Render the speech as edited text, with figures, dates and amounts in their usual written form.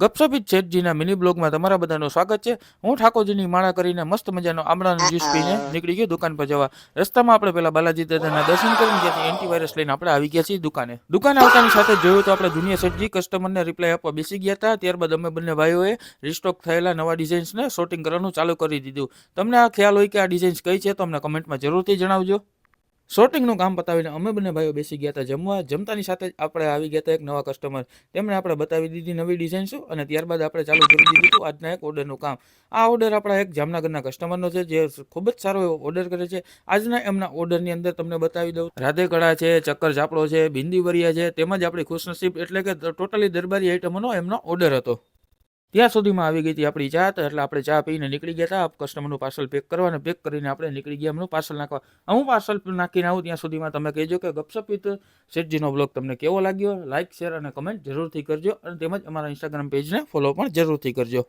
ગપસપી શેઠજીના mini બ્લોગમાં તમારા બધાનું સ્વાગત છે। હું ઠાકોરજીની માળા કરીને મસ્ત મજાનો આમળાનો જ્યુસ પીને નીકળી ગયો દુકાન પર જવા। રસ્તામાં આપણે પેલા બાલાજી દાદાના દર્શન કરીને ત્યાંથી એન્ટીવાયરસ લઈને આપણે આવી ગયા છીએ દુકાને આવતાની સાથે જોયું તો આપણે જુનિયર શેઠજી કસ્ટમરને રિપ્લાય આપવા બેસી ગયા હતા। ત્યારબાદ અમે બંને ભાઈઓએ રિસ્ટોક થયેલા નવા ડિઝાઇન્સને શોટિંગ કરવાનું ચાલુ કરી દીધું। તમને આ ખ્યાલ હોય કે આ ડિઝાઇન્સ કઈ છે તો અમને કમેન્ટમાં જરૂરથી જણાવજો। શોટિંગનું કામ પતાવીને અમે બંને ભાઈઓ બેસી ગયા હતા જમવા। જમતાની સાથે જ આપણે આવી ગયા હતા એક નવા કસ્ટમર, તેમણે આપણે બતાવી દીધી નવી ડિઝાઇન્સો અને ત્યારબાદ આપણે ચાલુ કરી દીધું હતું આજના એક ઓર્ડરનું કામ। આ ઓર્ડર આપણા એક જામનગરના કસ્ટમરનો છે જે ખૂબ જ સારો એવો ઓર્ડર કરે છે। આજના એમના ઓર્ડરની અંદર તમને બતાવી દઉં, રાધે કળા છે, ચક્કર ચાપડો છે, બિંદી વરિયા છે, તેમજ આપણી ખુશનસીબ એટલે કે ટોટલી દરબારી આઈટમોનો એમનો ઓર્ડર હતો। ત્યાં સુધીમાં આવી ગઈ હતી આપણી ચા, તો એટલે આપણે ચા પીને નીકળી ગયા હતા કસ્ટમરનું પાર્સલ પેક કરવા, અને પેક કરીને આપણે નીકળી ગયા એમનું પાર્સલ નાખવા। હું પાર્સલ નાખીને આવું ત્યાં સુધીમાં તમે કહેજો કે ગપસપ વિથ શેઠજીનો બ્લોગ તમને કેવો લાગ્યો। લાઇક, શેર અને કમેન્ટ જરૂરથી કરજો, અને તેમજ અમારા ઇન્સ્ટાગ્રામ પેજને ફોલો પણ જરૂરથી કરજો।